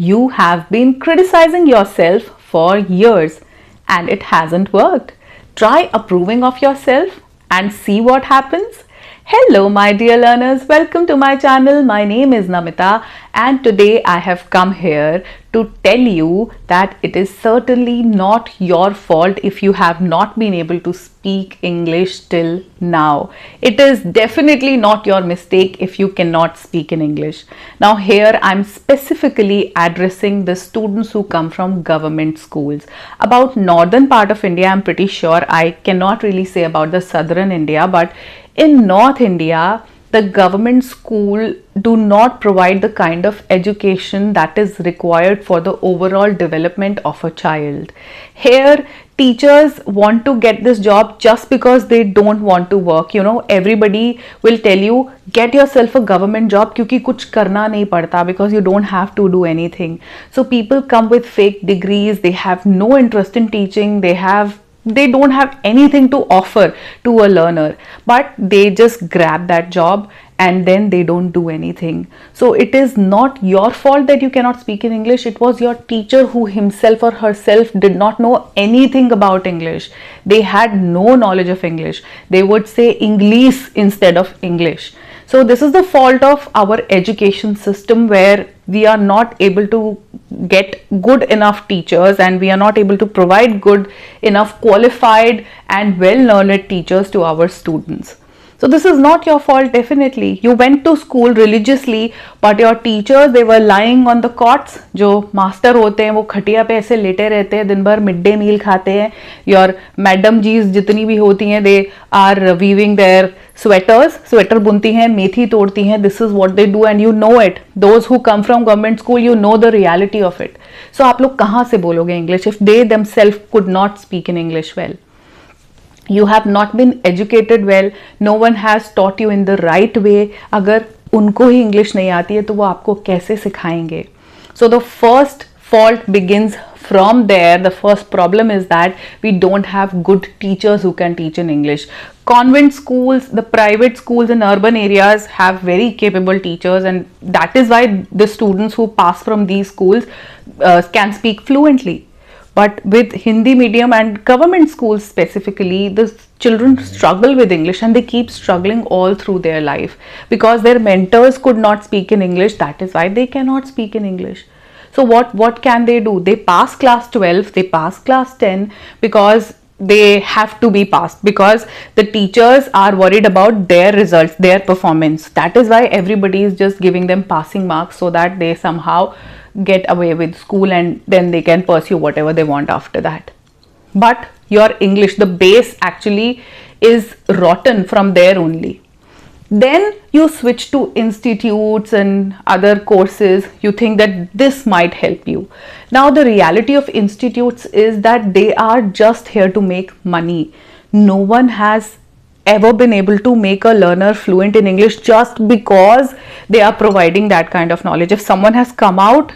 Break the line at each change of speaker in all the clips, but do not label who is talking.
You have been criticizing yourself for years and it hasn't worked. Try approving of yourself and see what happens. Hello my dear learners, welcome to my channel. My name is Namita and today I have come here to tell you that it is certainly not your fault if you have not been able to speak English till now. It is definitely not your mistake if you cannot speak in English. Now here I'm specifically addressing the students who come from government schools. About northern part of India, I'm pretty sure. I cannot really say about the southern India, but in North India, the government school do not provide the kind of education that is required for the overall development of a child. Here, teachers want to get this job just because they don't want to work. You know, everybody will tell you, get yourself a government job क्योंकि कुछ करना नहीं पड़ता, because you don't have to do anything. So people come with fake degrees, they have no interest in teaching, they don't have anything to offer to a learner, but they just grab that job and then they don't do anything. So it is not your fault that you cannot speak in English. It was your teacher who himself or herself did not know anything about English. They had no knowledge of English. They would say English instead of English. So this is the fault of our education system, where we are not able to get good enough teachers and we are not able to provide good enough qualified and well-learned teachers to our students. So this is not your fault, definitely. You went to school religiously, but your teachers, they were lying on the cots. जो master होते हैं वो खटिया पे ऐसे लेटे रहते हैं, दिन भर मिड डे मील खाते हैं. Your मैडम जीज जितनी भी होती हैं, they are weaving their sweaters, sweater बुनती हैं, मेथी तोड़ती हैं. This is what they do and you know it. Those who come from government school, you know the reality of it. So आप लोग कहाँ से बोलोगे English if they themselves could not speak in English well? You have not been educated well. No one has taught you in the right way. अगर उनको ही English नहीं आती है तो वो आपको कैसे सिखाएंगे? So the first fault begins from there. The first problem is that we don't have good teachers who can teach in English. Convent schools, the private schools in urban areas have very capable teachers, and that is why the students who pass from these schools can speak fluently. But with Hindi medium and government schools specifically, the children struggle with English and they keep struggling all through their life because their mentors could not speak in English. That is why they cannot speak in English. So what can they do? They pass class 12, they pass class 10 because they have to be passed, because the teachers are worried about their results, their performance. That is why everybody is just giving them passing marks so that they somehow get away with school and then they can pursue whatever they want after that. But your English, the base actually is rotten from there only. Then you switch to institutes and other courses. You think that this might help you. Now the reality of institutes is that they are just here to make money. No one has ever been able to make a learner fluent in English just because they are providing that kind of knowledge. If someone has come out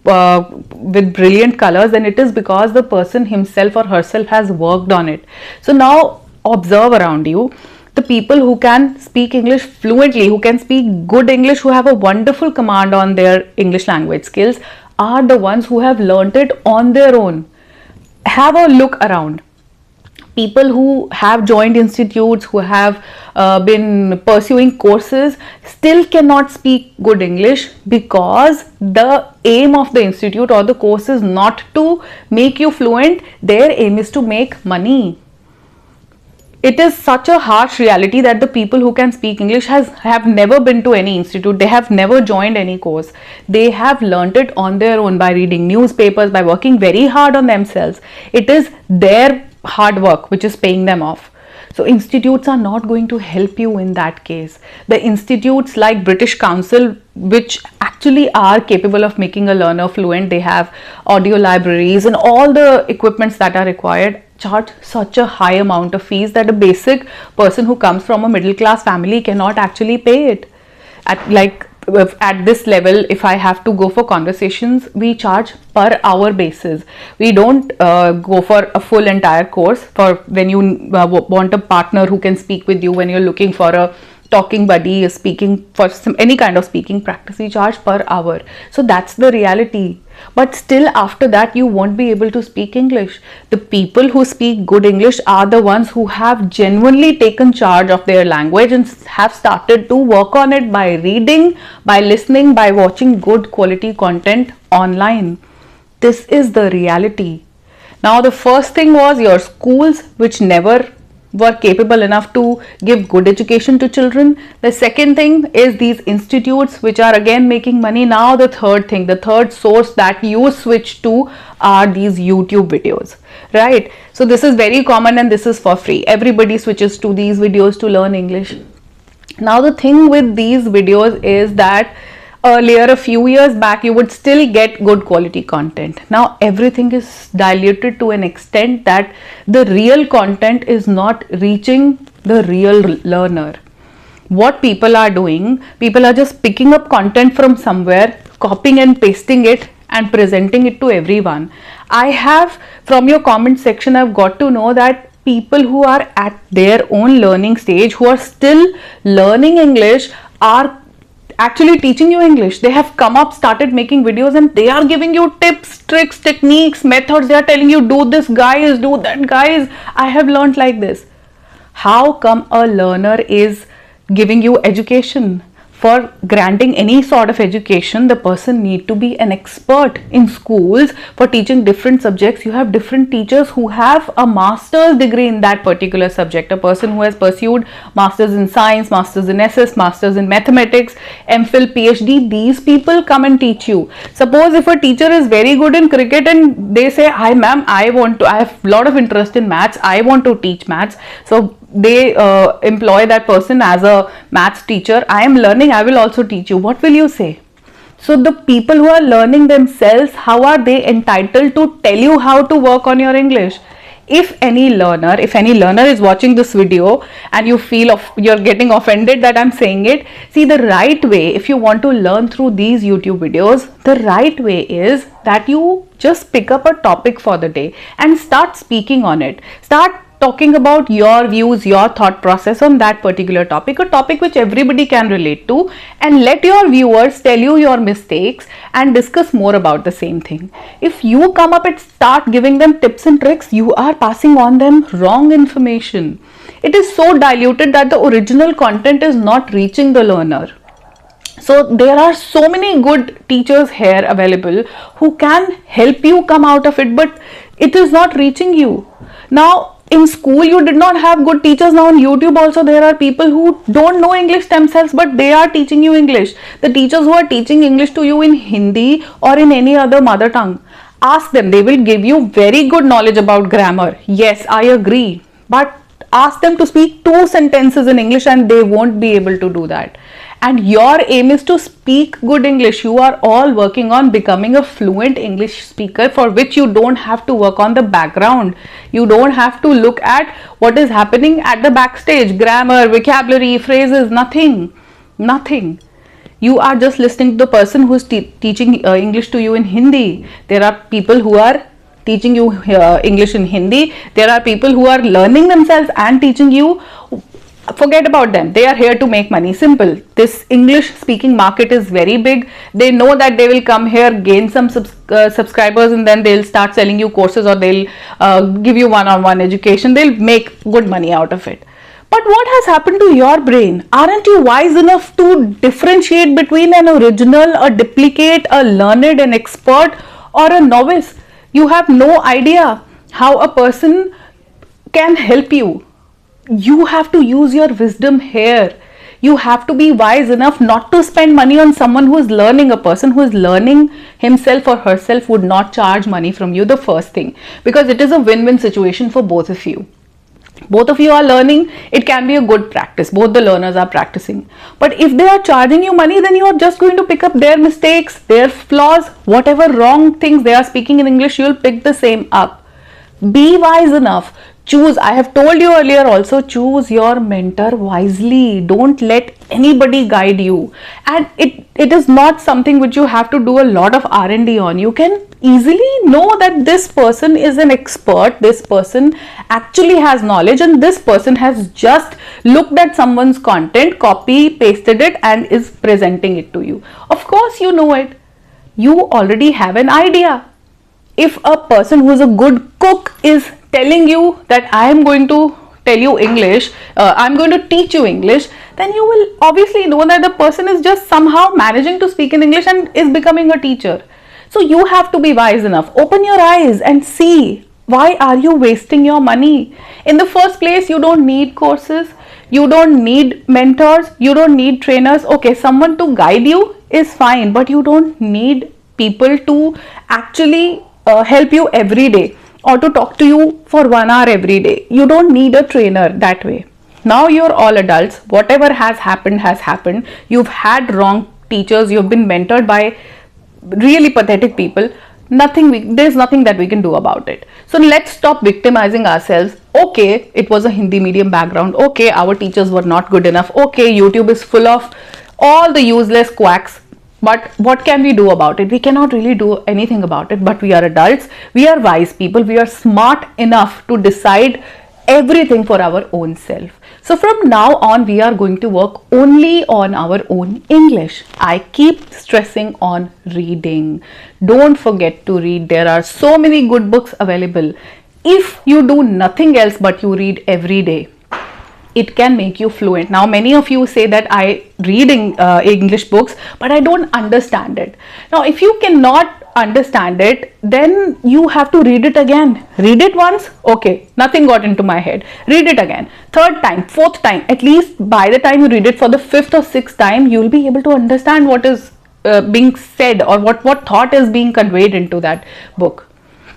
with brilliant colors, then it is because the person himself or herself has worked on it. So now observe around you. The people who can speak English fluently, who can speak good English, who have a wonderful command on their English language skills, are the ones who have learnt it on their own. Have a look around. People who have joined institutes, who have been pursuing courses, still cannot speak good English because the aim of the institute or the course is not to make you fluent. Their aim is to make money. It is such a harsh reality that the people who can speak English have never been to any institute. They have never joined any course. They have learnt it on their own by reading newspapers, by working very hard on themselves. It is their hard work which is paying them off. So institutes are not going to help you in that case. The institutes like British Council, which actually are capable of making a learner fluent, they have audio libraries and all the equipments that are required, charge such a high amount of fees that a basic person who comes from a middle class family cannot actually pay it. At this level, if I have to go for conversations, we charge per hour basis. We don't go for a full entire course. For when you want a partner who can speak with you, when you're looking for a talking buddy, speaking for any kind of speaking practice, we charge per hour. So that's the reality. but still after that you won't be able to speak English. The people who speak good English are the ones who have genuinely taken charge of their language and have started to work on it by reading, by listening, by watching good quality content online. This is the reality. Now the first thing was your schools, which never were capable enough to give good education to children. The second thing is these institutes which are again making money. Now the third thing, the third source that you switch to are these YouTube videos, right? So this is very common and this is for free. Everybody switches to these videos to learn English. Now the thing with these videos is that earlier, a few years back, you would still get good quality content. Now everything is diluted to an extent that the real content is not reaching the real learner. What people are doing, people are just picking up content from somewhere, copying and pasting it and presenting it to everyone. I have, from your comment section, I've got to know that people who are at their own learning stage, who are still learning English, are actually teaching you English. They have come up, started making videos, and they are giving you tips, tricks, techniques, methods. They are telling you, do this guys, do that guys. I have learned like this. How come a learner is giving you education? For granting any sort of education, the person need to be an expert. In schools, for teaching different subjects, you have different teachers who have a master's degree in that particular subject. A person who has pursued masters in science, masters in SS, masters in mathematics, MPhil, PhD, these people come and teach you. Suppose if a teacher is very good in cricket and they say, hi ma'am, I have a lot of interest in maths, I want to teach maths. So they employ that person as a maths teacher. I am learning, I will also teach you. What will you say? So the people who are learning themselves, how are they entitled to tell you how to work on your English? If any learner is watching this video and you feel you're getting offended that I'm saying it, see, the right way, if you want to learn through these YouTube videos, the right way is that you just pick up a topic for the day and start speaking on it. Start talking about your views, your thought process on that particular topic, a topic which everybody can relate to, and let your viewers tell you your mistakes and discuss more about the same thing. If you come up and start giving them tips and tricks, you are passing on them wrong information. It is so diluted that the original content is not reaching the learner. So there are so many good teachers here available who can help you come out of it, but it is not reaching you. Now, in school, you did not have good teachers. Now on YouTube also, there are people who don't know English themselves, but they are teaching you English. The teachers who are teaching English to you in Hindi or in any other mother tongue, ask them. They will give you very good knowledge about grammar. Yes, I agree. But ask them to speak 2 sentences in English and they won't be able to do that. And your aim is to speak good English. You are all working on becoming a fluent English speaker, for which you don't have to work on the background. You don't have to look at what is happening at the backstage. Grammar, vocabulary, phrases, nothing. Nothing. You are just listening to the person who is teaching English to you in Hindi. There are people who are teaching you English in Hindi. There are people who are learning themselves and teaching you. Forget about them. They are here to make money. Simple. This English speaking market is very big. They know that they will come here, gain some subscribers, and then they'll start selling you courses, or they'll give you one-on-one education. They'll make good money out of it. But what has happened to your brain? Aren't you wise enough to differentiate between an original, a duplicate, a learned, an expert, or a novice? You have no idea how a person can help you. You have to use your wisdom here. You have to be wise enough not to spend money on someone who is learning. A person who is learning himself or herself would not charge money from you, the first thing, because it is a win-win situation for both of you. Both of you are learning. It can be a good practice. Both the learners are practicing. But if they are charging you money, then you are just going to pick up their mistakes, their flaws, whatever wrong things they are speaking in English, you will pick the same up. Be wise enough. Choose. I have told you earlier also, choose your mentor wisely. Don't let anybody guide you. And it is not something which you have to do a lot of R&D on. You can easily know that this person is an expert, this person actually has knowledge, and this person has just looked at someone's content, copy, pasted it, and is presenting it to you. Of course you know it. you already have an idea. If a person who is a good cook is telling you that I am going to tell you English, I'm going to teach you English, then you will obviously know that the person is just somehow managing to speak in English and is becoming a teacher. So you have to be wise enough. Open your eyes and see, why are you wasting your money? In the first place, you don't need courses, you don't need mentors, you don't need trainers. Okay, someone to guide you is fine, but you don't need people to actually help you every day or to talk to you for 1 hour every day. You don't need a trainer that way. Now you're all adults. Whatever has happened has happened. You've had wrong teachers, you've been mentored by really pathetic people. There's nothing that we can do about it. So let's stop victimizing ourselves. Okay, it was a Hindi medium background. Okay, our teachers were not good enough. Okay, YouTube is full of all the useless quacks. But what can we do about it? We cannot really do anything about it, but we are adults. We are wise people. We are smart enough to decide everything for our own self. So from now on, we are going to work only on our own English. I keep stressing on reading. Don't forget to read. There are so many good books available. If you do nothing else but you read every day, it can make you fluent. Now, many of you say that I read English books, but I don't understand it. Now, if you cannot understand it, then you have to read it again. Read it once, okay, nothing got into my head. Read it again, third time, fourth time. At least by the time you read it for the fifth or sixth time, you will be able to understand what is being said or what thought is being conveyed into that book.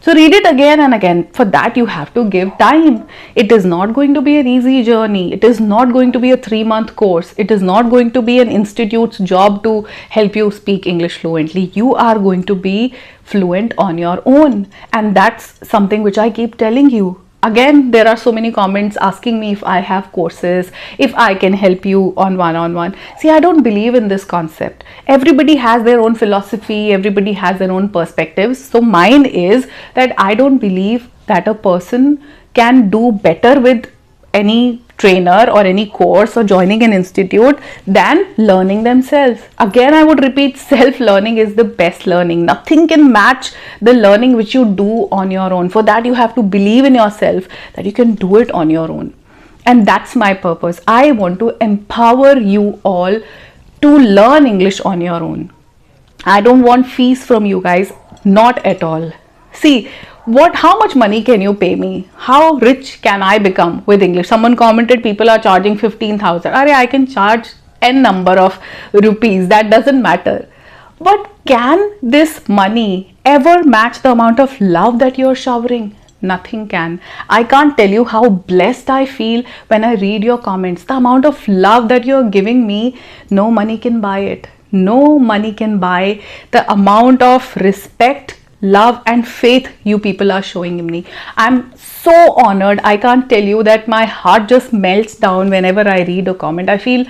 So read it again and again. For that, you have to give time. It is not going to be an easy journey. It is not going to be a 3-month course. It is not going to be an institute's job to help you speak English fluently. You are going to be fluent on your own. And that's something which I keep telling you. Again, there are so many comments asking me if I have courses, if I can help you on one-on-one. See, I don't believe in this concept. Everybody has their own philosophy, everybody has their own perspectives. So mine is that I don't believe that a person can do better with any trainer or any course or joining an institute than learning themselves. Again, I would repeat, self-learning is the best learning. Nothing can match the learning which you do on your own. For that, you have to believe in yourself that you can do it on your own. And that's my purpose. I want to empower you all to learn English on your own. I don't want fees from you guys, not at all. See, how much money can you pay me? How rich can I become with English? Someone commented people are charging 15,000. I can charge n number of rupees. That doesn't matter. But can this money ever match the amount of love that you're showering? Nothing can. I can't tell you how blessed I feel when I read your comments. The amount of love that you're giving me, no money can buy it. No money can buy the amount of respect, love and faith you people are showing in me. I'm so honored. I can't tell you that my heart just melts down whenever I read a comment. I feel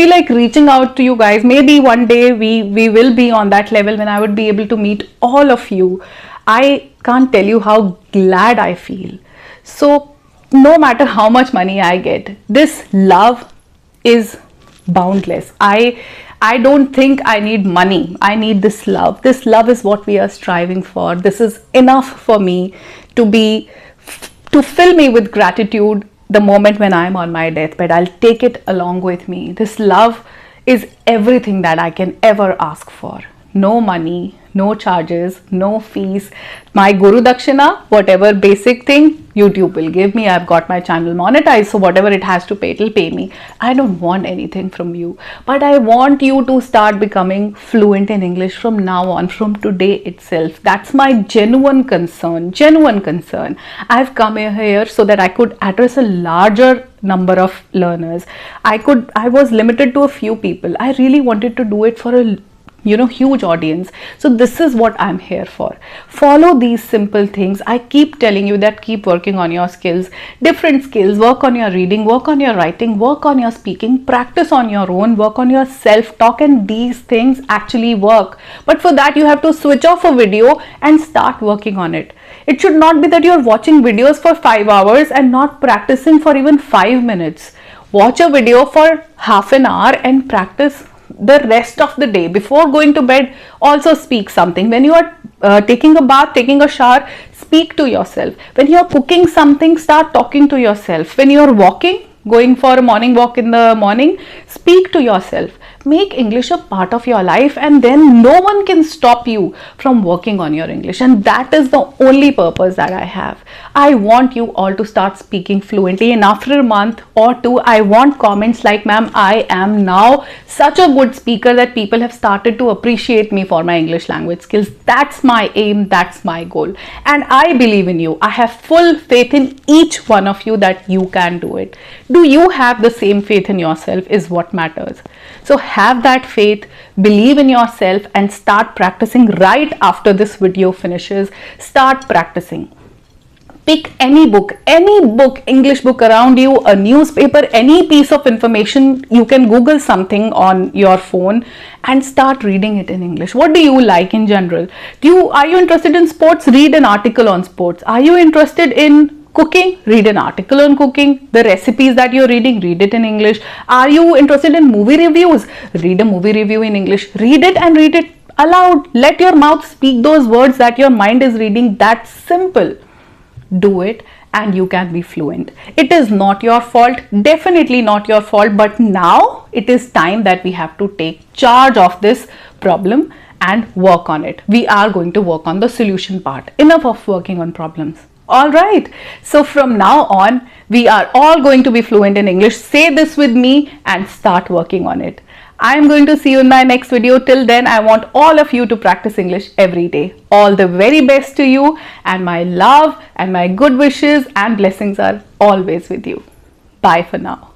like reaching out to you guys. Maybe one day we will be on that level when I would be able to meet all of you. I can't tell you how glad I feel. So no matter how much money I get, this love is boundless. I don't think I need money. I need this love. This love is what we are striving for. This is enough for me to fill me with gratitude the moment when I'm on my deathbed. I'll take it along with me. This love is everything that I can ever ask for. No money, no charges, no fees. My Guru Dakshina, whatever basic thing, YouTube will give me. I've got my channel monetized, so whatever it has to pay, it'll pay me. I don't want anything from you, but I want you to start becoming fluent in English from now on, from today itself. That's my genuine concern. I've come here so that I could address a larger number of learners. I was limited to a few people. I really wanted to do it for a huge audience. So this is what I'm here for. Follow these simple things. I keep telling you that keep working on your skills, different skills. Work on your reading, work on your writing, work on your speaking, practice on your own, work on your self-talk, and these things actually work. But for that, you have to switch off a video and start working on it. It should not be that you're watching videos for 5 hours and not practicing for even 5 minutes. Watch a video for half an hour and practice the rest of the day. Before going to bed, also speak something. When you are taking a bath, taking a shower, speak to yourself. When you are cooking something, start talking to yourself. When you are walking, going for a morning walk in the morning, speak to yourself. Make English a part of your life, and then no one can stop you from working on your English. And that is the only purpose that I have. I want you all to start speaking fluently, and after a month or two, I want comments like, ma'am, I am now such a good speaker that people have started to appreciate me for my English language skills. That's my aim, that's my goal. And I believe in you. I have full faith in each one of you that you can do it. Do you have the same faith in yourself is what matters. So have that faith, believe in yourself, and start practicing right after this video finishes. Start practicing. Pick any book, English book around you, a newspaper, any piece of information. You can Google something on your phone and start reading it in English. What do you like in general? Are you interested in sports? Read an article on sports. Are you interested in cooking? Read an article on cooking. The recipes that you're reading, read it in English. Are you interested in movie reviews? Read a movie review in English. Read it and read it aloud. Let your mouth speak those words that your mind is reading. That's simple. Do it and you can be fluent. It is not your fault, definitely not your fault, but now it is time that we have to take charge of this problem and work on it. We are going to work on the solution part. Enough of working on problems. Alright, so from now on, we are all going to be fluent in English. Say this with me and start working on it. I am going to see you in my next video. Till then, I want all of you to practice English every day. All the very best to you, and my love and my good wishes and blessings are always with you. Bye for now.